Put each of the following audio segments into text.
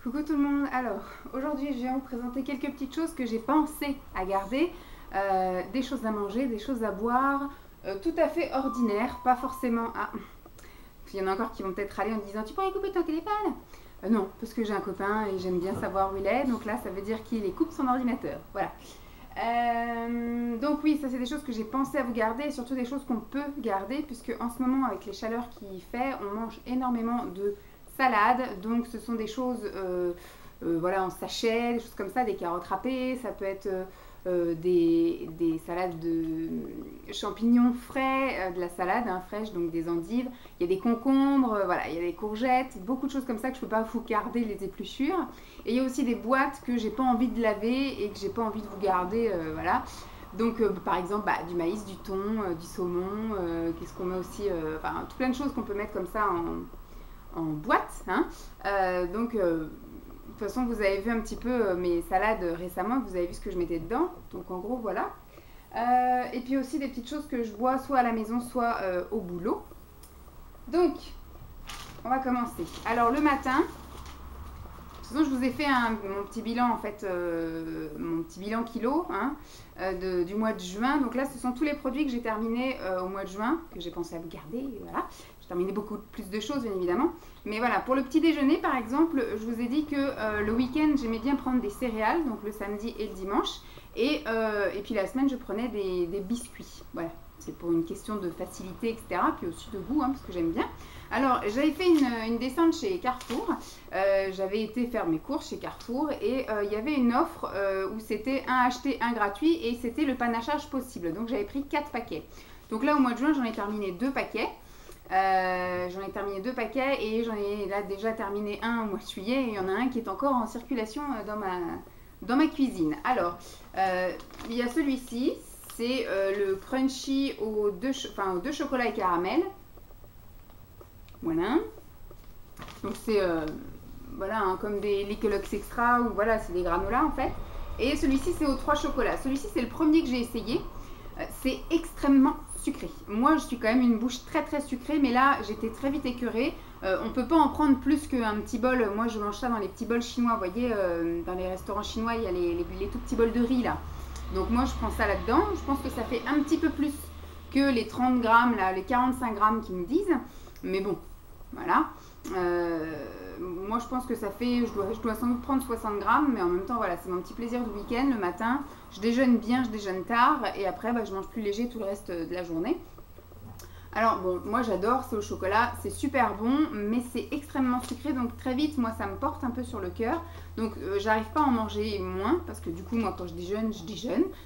Coucou tout le monde, alors aujourd'hui je viens vous présenter quelques petites choses que j'ai pensé à garder, des choses à manger, des choses à boire, tout à fait ordinaires, pas forcément... Ah, il y en a encore qui vont peut-être râler en disant tu pourrais couper ton téléphone. Non, parce que j'ai un copain et j'aime bien savoir où il est, donc là ça veut dire qu'il coupe son ordinateur, voilà. Donc oui, ça c'est des choses que j'ai pensé à vous garder et surtout des choses qu'on peut garder puisque en ce moment avec les chaleurs qu'il fait, on mange énormément de salades. Donc ce sont des choses voilà, en sachet, des choses comme ça, des carottes râpées, ça peut être des salades de champignons frais, de la salade fraîche, donc des endives. Il y a des concombres, voilà, il y a des courgettes, beaucoup de choses comme ça que je ne peux pas vous garder les épluchures. Et il y a aussi des boîtes que j'ai pas envie de laver et que j'ai pas envie de vous garder, voilà. Donc par exemple du maïs, du thon, du saumon, qu'est-ce qu'on met aussi, enfin tout plein de choses qu'on peut mettre comme ça en boîte. Hein. De toute façon, vous avez vu un petit peu mes salades récemment, vous avez vu ce que je mettais dedans. Donc en gros, voilà. Et puis aussi des petites choses que je bois soit à la maison, soit au boulot. Donc, on va commencer. Alors le matin, de toute façon, je vous ai fait mon petit bilan en fait, mon petit bilan kilo hein, du mois de juin. Donc là, ce sont tous les produits que j'ai terminés au mois de juin, que j'ai pensé à vous garder. Voilà. J'ai terminé beaucoup plus de choses, bien évidemment. Mais voilà, pour le petit déjeuner, par exemple, je vous ai dit que le week-end, j'aimais bien prendre des céréales, donc le samedi et le dimanche. Et puis la semaine, je prenais des biscuits. Voilà, c'est pour une question de facilité, etc. Puis aussi de goût, hein, parce que j'aime bien. Alors, j'avais fait une descente chez Carrefour. J'avais été faire mes courses chez Carrefour et il y avait une offre où c'était un acheté, un gratuit et c'était le panachage possible. Donc, j'avais pris 4 paquets. Donc là, au mois de juin, j'en ai terminé 2 paquets. Et j'en ai là déjà terminé un au mois de juillet et il y en a un qui est encore en circulation dans ma cuisine. Alors, il y a celui-ci, c'est le crunchy aux deux chocolats et caramel. Voilà. Donc c'est voilà, hein, comme les Kellogg's Extra ou voilà, c'est des granolas en fait. Et celui-ci c'est aux 3 chocolats. Celui-ci c'est le premier que j'ai essayé. C'est extrêmement sucré. Moi je suis quand même une bouche très très sucrée, mais là j'étais très vite écœurée. On peut pas en prendre plus qu'un petit bol. Moi je mange ça dans les petits bols chinois. Vous voyez, dans les restaurants chinois il y a les tout petits bols de riz là. Donc moi je prends ça là-dedans. Je pense que ça fait un petit peu plus que les 30 grammes, là, les 45 grammes qu'ils me disent. Mais bon, voilà. Moi je pense que ça fait, je dois sans doute prendre 60 grammes, mais en même temps voilà, c'est mon petit plaisir du week-end. Le matin, je déjeune bien, je déjeune tard et après je mange plus léger tout le reste de la journée. Alors bon, moi j'adore, c'est au chocolat, c'est super bon, mais c'est extrêmement sucré, donc très vite, moi ça me porte un peu sur le cœur. Donc j'arrive pas à en manger moins, parce que du coup, moi quand je déjeune,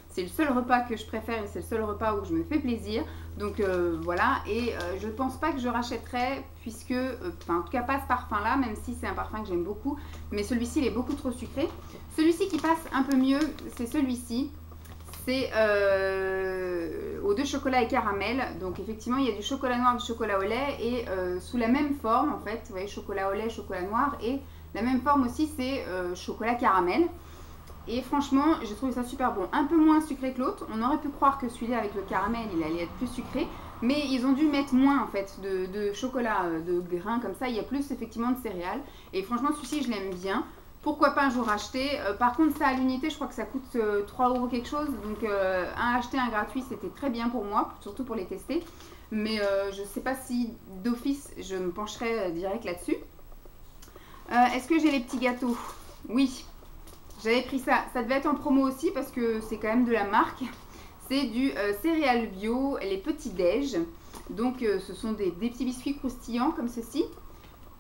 c'est le seul repas que je préfère et c'est le seul repas où je me fais plaisir. Donc voilà, et je pense pas que je rachèterai, puisque, en tout cas pas ce parfum-là, même si c'est un parfum que j'aime beaucoup, mais celui-ci il est beaucoup trop sucré. Celui-ci qui passe un peu mieux, c'est celui-ci. C'est aux 2 chocolats et caramel. Donc effectivement il y a du chocolat noir, du chocolat au lait et sous la même forme en fait. Vous voyez, chocolat au lait, chocolat noir et la même forme aussi c'est chocolat caramel. Et franchement j'ai trouvé ça super bon. Un peu moins sucré que l'autre. On aurait pu croire que celui-là avec le caramel il allait être plus sucré. Mais ils ont dû mettre moins en fait de chocolat, de grains comme ça. Il y a plus effectivement de céréales. Et franchement celui-ci je l'aime bien. Pourquoi pas un jour acheter. Par contre, ça à l'unité, je crois que ça coûte 3 € quelque chose. Donc, un acheté, un gratuit, c'était très bien pour moi, surtout pour les tester. Mais je ne sais pas si d'office, je me pencherai direct là-dessus. Est-ce que j'ai les petits gâteaux? Oui, j'avais pris ça. Ça devait être en promo aussi parce que c'est quand même de la marque. C'est du céréales bio, les petits déj. Donc, ce sont des petits biscuits croustillants comme ceci.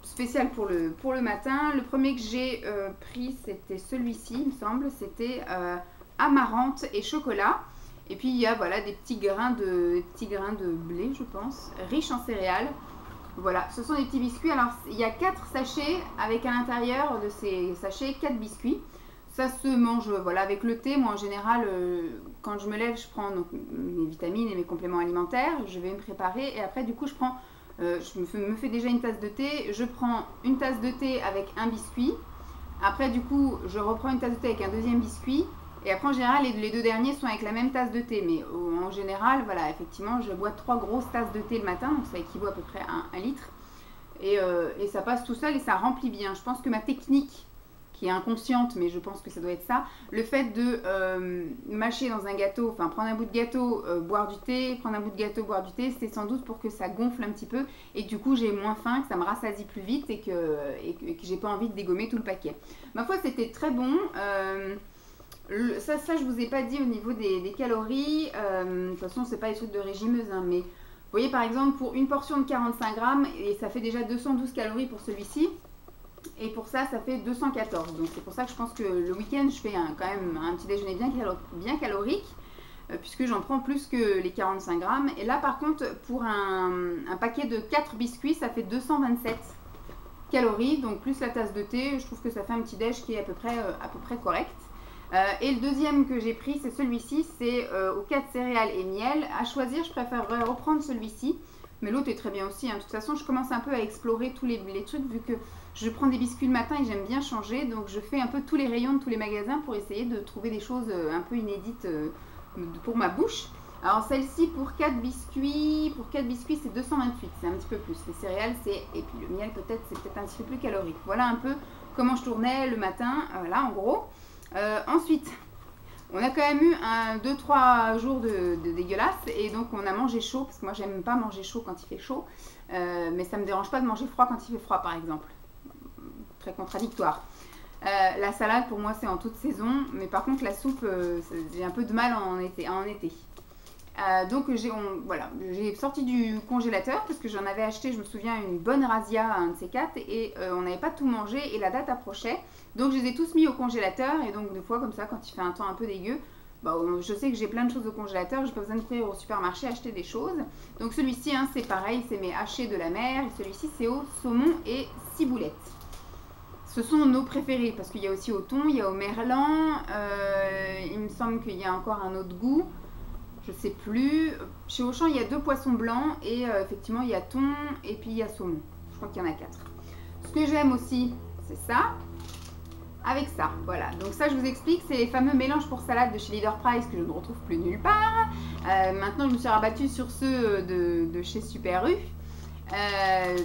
Spécial pour le matin. Le premier que j'ai pris, c'était celui-ci, il me semble. C'était amarante et chocolat. Et puis, il y a voilà, des petits grains de blé, je pense, riches en céréales. Voilà, ce sont des petits biscuits. Alors, il y a 4 sachets avec à l'intérieur de ces sachets 4 biscuits. Ça se mange voilà, avec le thé. Moi, en général, quand je me lève, je prends donc, mes vitamines et mes compléments alimentaires. Je vais me préparer et après, du coup, je prends... je me fais déjà une tasse de thé, je prends une tasse de thé avec un biscuit, après du coup je reprends une tasse de thé avec un deuxième biscuit, et après en général les 2 derniers sont avec la même tasse de thé, mais en général voilà, effectivement je bois 3 grosses tasses de thé le matin, donc ça équivaut à peu près à 1 litre, et ça passe tout seul et ça remplit bien. Je pense que ma technique qui est inconsciente, mais je pense que ça doit être ça. Le fait de mâcher dans un gâteau, enfin prendre un bout de gâteau, boire du thé, prendre un bout de gâteau, boire du thé, c'est sans doute pour que ça gonfle un petit peu et que du coup j'ai moins faim, que ça me rassasie plus vite et que j'ai pas envie de dégommer tout le paquet. Ma foi, c'était très bon. Ça, je vous ai pas dit au niveau des calories. De toute façon, c'est pas des trucs de régimeuse, hein, mais vous voyez par exemple pour une portion de 45 grammes, et ça fait déjà 212 calories pour celui-ci. Et pour ça, ça fait 214. Donc c'est pour ça que je pense que le week-end, je fais quand même un petit déjeuner bien calorique, puisque j'en prends plus que les 45 grammes. Et là, par contre, pour un paquet de 4 biscuits, ça fait 227 calories. Donc plus la tasse de thé, je trouve que ça fait un petit déj qui est à peu près correct. Et le deuxième que j'ai pris, c'est celui-ci, c'est aux 4 céréales et miel. À choisir, je préférerais reprendre celui-ci. Mais l'autre est très bien aussi, hein. De toute façon, je commence un peu à explorer tous les trucs, vu que je prends des biscuits le matin et j'aime bien changer. Donc je fais un peu tous les rayons de tous les magasins pour essayer de trouver des choses un peu inédites pour ma bouche. Alors celle-ci pour 4 biscuits, c'est 228, c'est un petit peu plus. Les céréales, et puis le miel c'est peut-être un petit peu plus calorique. Voilà un peu comment je tournais le matin, là en gros. Ensuite, on a quand même eu 2-3 jours de dégueulasse et donc on a mangé chaud, parce que moi j'aime pas manger chaud quand il fait chaud, mais ça me dérange pas de manger froid quand il fait froid par exemple. Très contradictoire. La salade pour moi c'est en toute saison, mais par contre la soupe j'ai un peu de mal en été. Donc j'ai sorti du congélateur parce que j'en avais acheté, je me souviens, une bonne razzia, un de ces quatre, et on n'avait pas tout mangé et la date approchait. Donc je les ai tous mis au congélateur et donc des fois comme ça quand il fait un temps un peu dégueu, je sais que j'ai plein de choses au congélateur, j'ai pas besoin de courir au supermarché acheter des choses. Donc celui-ci c'est pareil, c'est mes hachés de la mer, et celui-ci c'est au saumon et ciboulette. Ce sont nos préférés parce qu'il y a aussi au thon, il y a au merlan, il me semble qu'il y a encore un autre goût. Je sais plus. Chez Auchan, il y a 2 poissons blancs et effectivement, il y a thon et puis il y a saumon. Je crois qu'il y en a 4. Ce que j'aime aussi, c'est ça. Avec ça, voilà. Donc ça, je vous explique, c'est les fameux mélanges pour salade de chez Leader Price que je ne retrouve plus nulle part. Maintenant, je me suis rabattue sur ceux de chez Super U.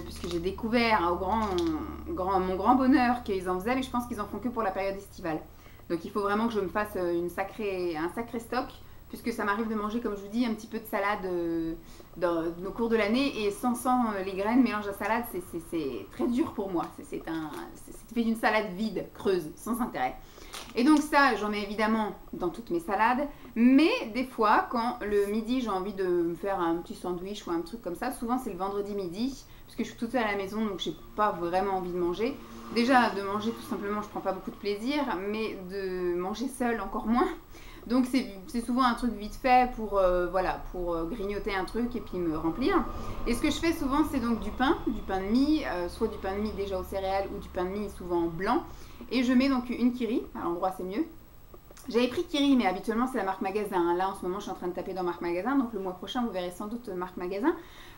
Puisque j'ai découvert mon grand bonheur qu'ils en faisaient, mais je pense qu'ils en font que pour la période estivale. Donc il faut vraiment que je me fasse un sacré stock, puisque ça m'arrive de manger, comme je vous dis, un petit peu de salade au cours de l'année, et sans les graines, mélange à salade, c'est très dur pour moi. C'est fait d'une salade vide, creuse, sans intérêt. Et donc ça, j'en ai évidemment dans toutes mes salades, mais des fois, quand le midi, j'ai envie de me faire un petit sandwich ou un truc comme ça, souvent c'est le vendredi midi, puisque je suis toute seule à la maison, donc j'ai pas vraiment envie de manger. Déjà, de manger tout simplement, je prends pas beaucoup de plaisir, mais de manger seule encore moins. Donc c'est souvent un truc vite fait pour grignoter un truc et puis me remplir. Et ce que je fais souvent, c'est donc du pain de mie, soit du pain de mie déjà aux céréales ou du pain de mie souvent blanc. Et je mets donc une Kiri, à l'endroit c'est mieux. J'avais pris Kiri, mais habituellement c'est la marque Magasin. Là en ce moment je suis en train de taper dans marque Magasin, donc le mois prochain vous verrez sans doute marque Magasin.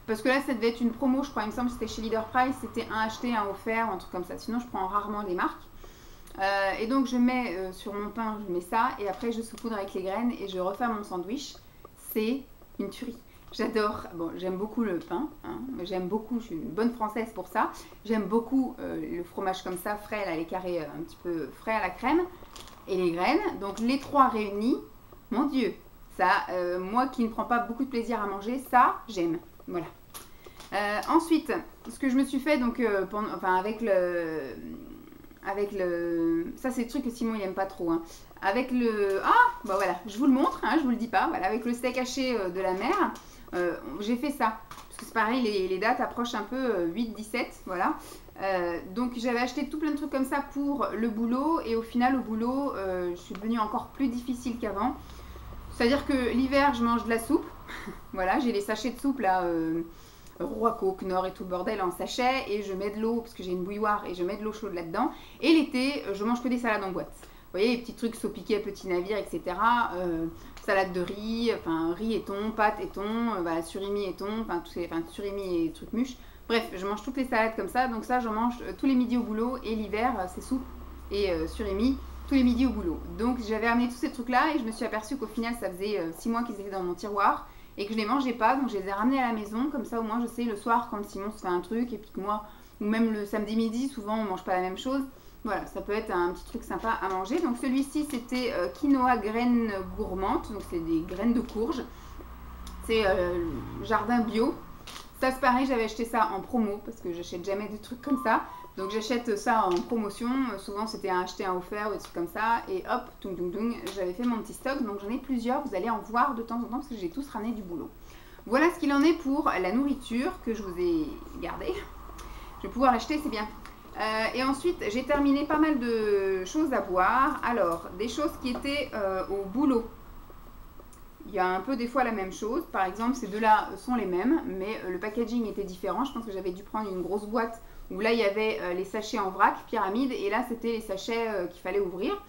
Parce que là ça devait être une promo, je crois, il me semble que c'était chez Leader Price, c'était un acheté, un offert, un truc comme ça. Sinon je prends rarement des marques. Et donc je mets sur mon pain, je mets ça, et après je saupoudre avec les graines et je refais mon sandwich. C'est une tuerie. J'adore, j'aime beaucoup le pain, hein, j'aime beaucoup, je suis une bonne française pour ça. J'aime beaucoup le fromage comme ça, frais, là, les carrés un petit peu frais à la crème, et les graines. Donc les 3 réunis, mon Dieu, ça, moi qui ne prends pas beaucoup de plaisir à manger, ça, j'aime. Voilà. Ensuite, ce que je me suis fait, donc, ça c'est le truc que Simon il aime pas trop, hein. Avec le... voilà, je vous le montre, hein, je vous le dis pas. Voilà, avec le steak haché de la mer, j'ai fait ça. Parce que c'est pareil, les dates approchent un peu 8-17, voilà. Donc j'avais acheté tout plein de trucs comme ça pour le boulot. Et au final, au boulot, je suis devenue encore plus difficile qu'avant. C'est-à-dire que l'hiver, je mange de la soupe. Voilà, j'ai les sachets de soupe là... Roi Knorr et tout le bordel en sachet, et je mets de l'eau parce que j'ai une bouilloire et je mets de l'eau chaude là-dedans. Et l'été, je mange que des salades en boîte. Vous voyez, les petits trucs saupiqués, petits navires, etc. Salade de riz, riz et thon, pâtes et thon, surimi et thon, surimi et trucs mûches. Bref, je mange toutes les salades comme ça. Donc ça, j'en mange tous les midis au boulot, et l'hiver, c'est soupe et surimi tous les midis au boulot. Donc j'avais ramené tous ces trucs-là et je me suis aperçue qu'au final, ça faisait 6 mois qu'ils étaient dans mon tiroir et que je les mangeais pas, donc je les ai ramenés à la maison, comme ça au moins je sais le soir quand Simon se fait un truc, et puis que moi, ou même le samedi midi, souvent on mange pas la même chose, Voilà, ça peut être un petit truc sympa à manger. Donc celui-ci, c'était quinoa graines gourmandes. Donc c'est des graines de courge. C'est jardin bio. Ça c'est pareil, j'avais acheté ça en promo parce que j'achète jamais des trucs comme ça. Donc j'achète ça en promotion. Souvent c'était un acheter un offert ou des trucs comme ça. Et hop, tung tung tung, j'avais fait mon petit stock. Donc j'en ai plusieurs. Vous allez en voir de temps en temps parce que j'ai tous ramené du boulot. Voilà ce qu'il en est pour la nourriture que je vous ai gardée. Je vais pouvoir l'acheter, c'est bien. Et ensuite, j'ai terminé pas mal de choses à boire. Alors, des choses qui étaient au boulot. Il y a un peu des fois la même chose. Par exemple, ces deux-là sont les mêmes, mais le packaging était différent. Je pense que j'avais dû prendre une grosse boîte où là, il y avait les sachets en vrac, pyramide, et là, c'était les sachets qu'il fallait ouvrir.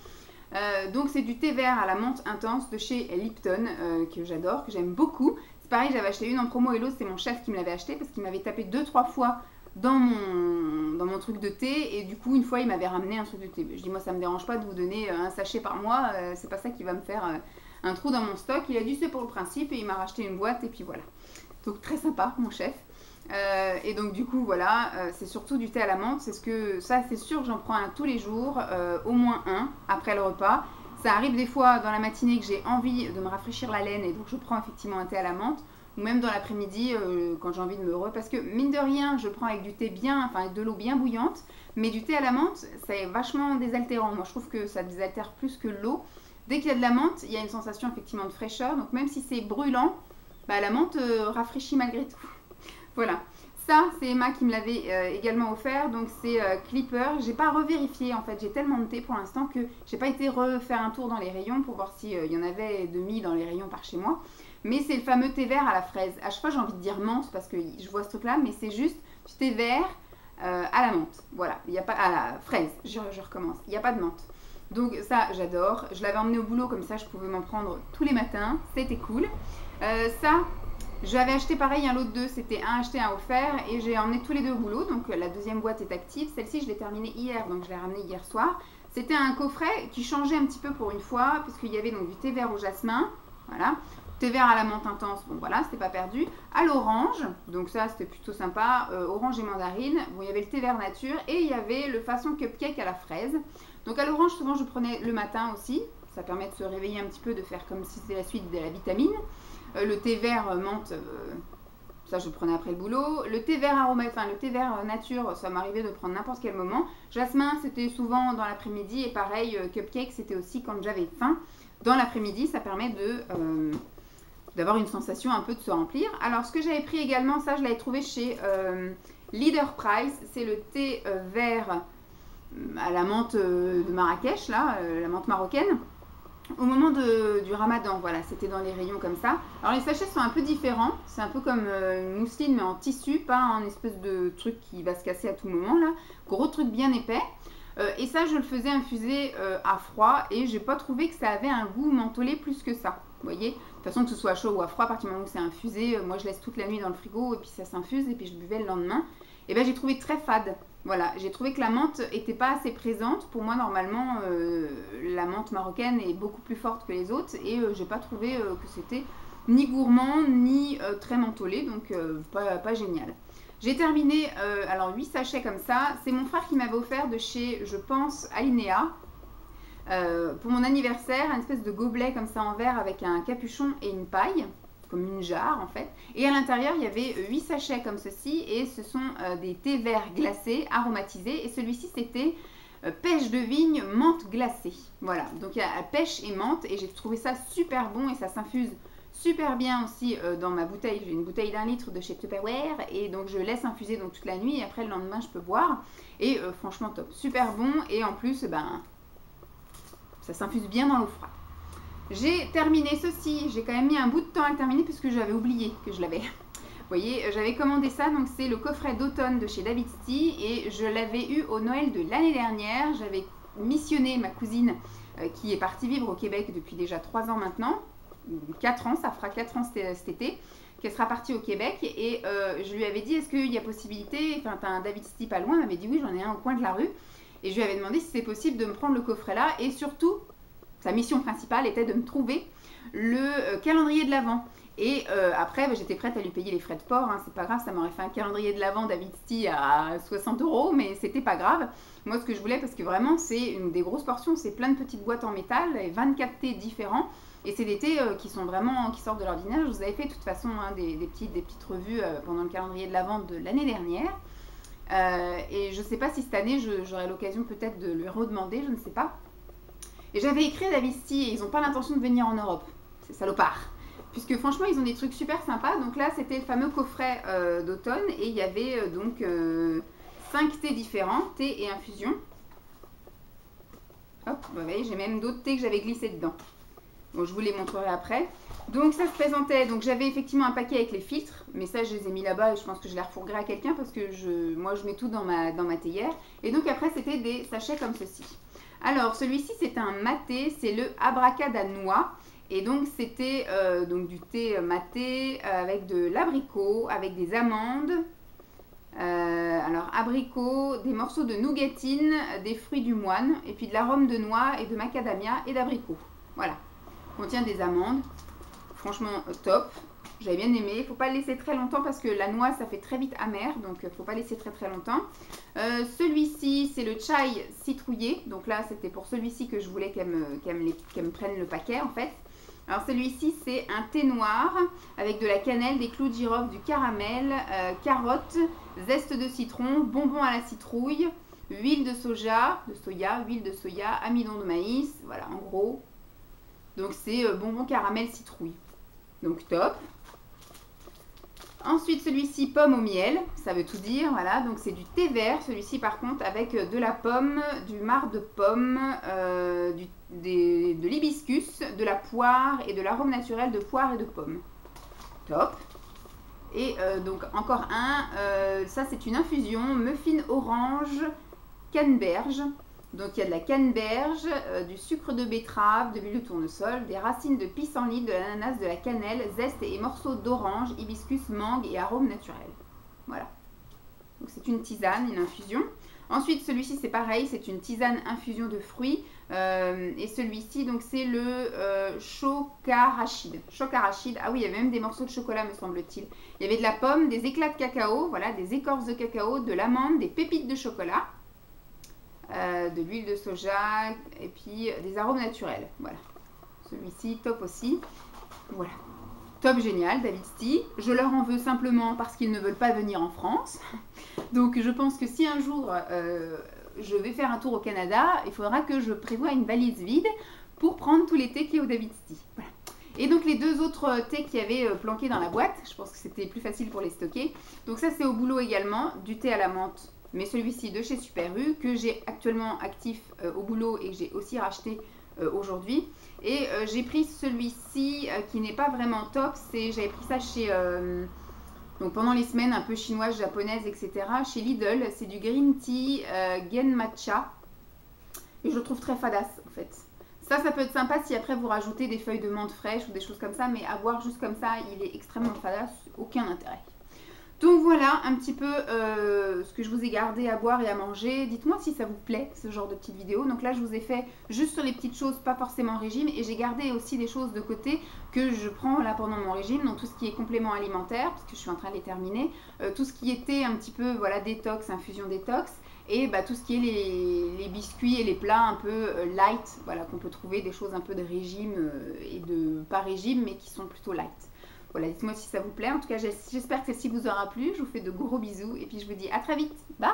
Donc, c'est du thé vert à la menthe intense de chez Lipton, que j'adore, que j'aime beaucoup. C'est pareil, j'avais acheté une en promo et l'autre, c'est mon chef qui me l'avait acheté parce qu'il m'avait tapé 2-3 fois dans mon truc de thé, et du coup une fois il m'avait ramené un truc de thé. Je dis moi ça me dérange pas de vous donner un sachet par mois, c'est pas ça qui va me faire un trou dans mon stock. Il a dit c'est pour le principe et il m'a racheté une boîte et puis voilà. Donc très sympa mon chef. Et donc du coup voilà, c'est surtout du thé à la menthe. C'est ce que ça c'est sûr que j'en prends un tous les jours, au moins un après le repas. Ça arrive des fois dans la matinée que j'ai envie de me rafraîchir la laine et donc je prends effectivement un thé à la menthe. Ou même dans l'après-midi quand j'ai envie de me parce que mine de rien je prends avec du thé bien, enfin avec de l'eau bien bouillante, mais du thé à la menthe c'est vachement désaltérant. Moi je trouve que ça désaltère plus que l'eau. Dès qu'il y a de la menthe, il y a une sensation effectivement de fraîcheur, donc même si c'est brûlant, bah, la menthe rafraîchit malgré tout. Voilà, ça c'est Emma qui me l'avait également offert, donc c'est Clipper. J'ai pas revérifié en fait, j'ai tellement de thé pour l'instant que j'ai pas été refaire un tour dans les rayons pour voir s'il y en avait de mis dans les rayons par chez moi. Mais c'est le fameux thé vert à la fraise. À chaque fois, j'ai envie de dire menthe parce que je vois ce truc-là, mais c'est juste du thé vert à la menthe. Voilà, il n'y a pas à la fraise. Je recommence. Il n'y a pas de menthe. Donc ça, j'adore. Je l'avais emmené au boulot comme ça, je pouvais m'en prendre tous les matins. C'était cool. Ça, j'avais acheté pareil un lot de deux. C'était un acheté, un offert, et j'ai emmené tous les deux au boulot. Donc la deuxième boîte est active. Celle-ci, je l'ai terminée hier, donc je l'ai ramenée hier soir. C'était un coffret qui changeait un petit peu pour une fois, puisqu'il y avait donc du thé vert au jasmin. Voilà. Thé vert à la menthe intense, bon voilà, c'était pas perdu. À l'orange, donc ça c'était plutôt sympa, orange et mandarine. Bon, il y avait le thé vert nature et il y avait le façon cupcake à la fraise. Donc à l'orange, souvent je prenais le matin aussi. Ça permet de se réveiller un petit peu, de faire comme si c'était la suite de la vitamine. Le thé vert menthe, ça je le prenais après le boulot. Le thé vert aromatique, enfin le thé vert nature, ça m'arrivait de prendre n'importe quel moment. Jasmin, c'était souvent dans l'après-midi, et pareil, cupcake, c'était aussi quand j'avais faim. Dans l'après-midi, ça permet d'avoir une sensation un peu de se remplir. Alors ce que j'avais pris également, ça je l'avais trouvé chez Leader Price, c'est le thé vert à la menthe de Marrakech, là, la menthe marocaine. Au moment du ramadan, voilà, c'était dans les rayons comme ça. Alors les sachets sont un peu différents, c'est un peu comme une mousseline mais en tissu, pas en espèce de truc qui va se casser à tout moment là. Gros truc bien épais. Et ça je le faisais infuser à froid et j'ai pas trouvé que ça avait un goût mentholé plus que ça. Vous voyez, de toute façon que ce soit chaud ou à froid, à partir du moment où c'est infusé, moi je laisse toute la nuit dans le frigo et puis ça s'infuse et puis je buvais le lendemain. Et ben j'ai trouvé très fade. Voilà, j'ai trouvé que la menthe n'était pas assez présente. Pour moi, normalement, la menthe marocaine est beaucoup plus forte que les autres. Et j'ai pas trouvé que c'était ni gourmand, ni très mentholé. Donc, pas génial. J'ai terminé, alors 8 sachets comme ça. C'est mon frère qui m'avait offert de chez, je pense, Alinea. Pour mon anniversaire, une espèce de gobelet comme ça en verre avec un capuchon et une paille. Comme une jarre en fait, et à l'intérieur il y avait 8 sachets comme ceci, et ce sont des thés verts glacés aromatisés, et celui-ci c'était pêche de vigne menthe glacée. Voilà, donc il y a pêche et menthe, et j'ai trouvé ça super bon et ça s'infuse super bien aussi dans ma bouteille. J'ai une bouteille d'1 litre de chez Tupperware, et donc je laisse infuser donc toute la nuit, et après le lendemain je peux boire, et franchement top, super bon, et en plus ben ça s'infuse bien dans l'eau froide. J'ai terminé ceci, j'ai quand même mis un bout de temps à le terminer puisque j'avais oublié que je l'avais. Vous voyez, j'avais commandé ça, donc c'est le coffret d'automne de chez David's Tea, et je l'avais eu au Noël de l'année dernière. J'avais missionné ma cousine qui est partie vivre au Québec depuis déjà 3 ans maintenant, 4 ans, ça fera 4 ans cet été, qu'elle sera partie au Québec, et je lui avais dit est-ce qu'il y a possibilité, enfin t'as un David's Tea pas loin, elle m'avait dit oui, j'en ai un au coin de la rue, et je lui avais demandé si c'est possible de me prendre le coffret là, et surtout sa mission principale était de me trouver le calendrier de l'Avent. Et après, bah, j'étais prête à lui payer les frais de port. Hein. C'est pas grave, ça m'aurait fait un calendrier de l'Avent David's à 60 €, mais c'était pas grave. Moi, ce que je voulais, parce que vraiment, c'est une des grosses portions, c'est plein de petites boîtes en métal et 24 thés différents. Et c'est des thés qui sont vraiment, qui sortent de l'ordinaire. Je vous avais fait de toute façon hein, des petites revues pendant le calendrier de l'Avent de l'année dernière. Et je sais pas si cette année, j'aurai l'occasion peut-être de lui redemander, je ne sais pas. Et j'avais écrit à David's et ils n'ont pas l'intention de venir en Europe. C'est salopard. Puisque franchement, ils ont des trucs super sympas. Donc là, c'était le fameux coffret d'automne. Et il y avait donc 5 thés différents, thé et infusion. Hop, vous voyez, j'ai même d'autres thés que j'avais glissés dedans. Bon, je vous les montrerai après. Donc ça se présentait, donc j'avais effectivement un paquet avec les filtres, mais ça je les ai mis là-bas et je pense que je les refourguerai à quelqu'un parce que moi je mets tout dans ma théière. Et donc après c'était des sachets comme ceci. Alors celui-ci c'est un maté, c'est le Abracadanois. Et donc c'était donc du thé maté avec de l'abricot, avec des amandes, alors abricot, des morceaux de nougatine, des fruits du moine, et puis de l'arôme de noix et de macadamia et d'abricot. Voilà, contient des amandes. Franchement top, j'avais bien aimé. Il ne faut pas le laisser très longtemps parce que la noix ça fait très vite amer, donc il ne faut pas laisser très longtemps. Celui-ci c'est le chai citrouillé, donc là c'était pour celui-ci que je voulais qu'elle me prenne le paquet en fait. Alors celui-ci c'est un thé noir avec de la cannelle, des clous de girofle, du caramel, carottes, zeste de citron, bonbons à la citrouille, huile de soja, huile de soya, amidon de maïs, voilà en gros. Donc c'est bonbon caramel citrouille. Donc top. Ensuite celui-ci pomme au miel, ça veut tout dire, voilà, donc c'est du thé vert, celui-ci par contre avec de la pomme, du marc de pomme, de l'hibiscus, de la poire et de l'arôme naturel de poire et de pomme. Top. Et donc encore un, ça c'est une infusion, muffin orange, canneberge. Donc il y a de la canneberge, du sucre de betterave, de l'huile de tournesol, des racines de pissenlit, de l'ananas, de la cannelle, zeste et morceaux d'orange, hibiscus, mangue et arômes naturels. Voilà. Donc c'est une tisane, une infusion. Ensuite celui-ci c'est pareil, c'est une tisane infusion de fruits. Et celui-ci donc c'est le choc arachide. Choc arachide, ah oui il y avait même des morceaux de chocolat me semble-t-il. Il y avait de la pomme, des éclats de cacao, voilà, des écorces de cacao, de l'amande, des pépites de chocolat. De l'huile de soja et puis des arômes naturels. Voilà. Celui-ci, top aussi. Voilà. Top, génial, David's Tea. Je leur en veux simplement parce qu'ils ne veulent pas venir en France. Donc je pense que si un jour je vais faire un tour au Canada, il faudra que je prévoie une valise vide pour prendre tous les thés qu'il y a au David's Tea. Voilà. Et donc les deux autres thés qu'il y avait planqués dans la boîte, je pense que c'était plus facile pour les stocker. Donc ça c'est au boulot également, du thé à la menthe. Mais celui-ci de chez Super U, que j'ai actuellement actif au boulot et que j'ai aussi racheté aujourd'hui. Et j'ai pris celui-ci qui n'est pas vraiment top. J'avais pris ça chez, donc pendant les semaines un peu chinoises, japonaises, etc. Chez Lidl, c'est du green tea gen matcha. Et je le trouve très fadasse en fait. Ça peut être sympa si après vous rajoutez des feuilles de menthe fraîches ou des choses comme ça. Mais à boire juste comme ça, il est extrêmement fadasse, aucun intérêt. Donc voilà un petit peu ce que je vous ai gardé à boire et à manger. Dites-moi si ça vous plaît ce genre de petites vidéos. Donc là je vous ai fait juste sur les petites choses, pas forcément régime. Et j'ai gardé aussi des choses de côté que je prends là pendant mon régime. Donc tout ce qui est complément alimentaire, parce que je suis en train de les terminer. Tout ce qui était un petit peu voilà détox, infusion détox. Et bah, tout ce qui est les biscuits et les plats un peu light. Voilà, qu'on peut trouver des choses un peu de régime et de pas régime mais qui sont plutôt light. Voilà, dites-moi si ça vous plaît. En tout cas, j'espère que celle-ci vous aura plu. Je vous fais de gros bisous et puis je vous dis à très vite. Bye!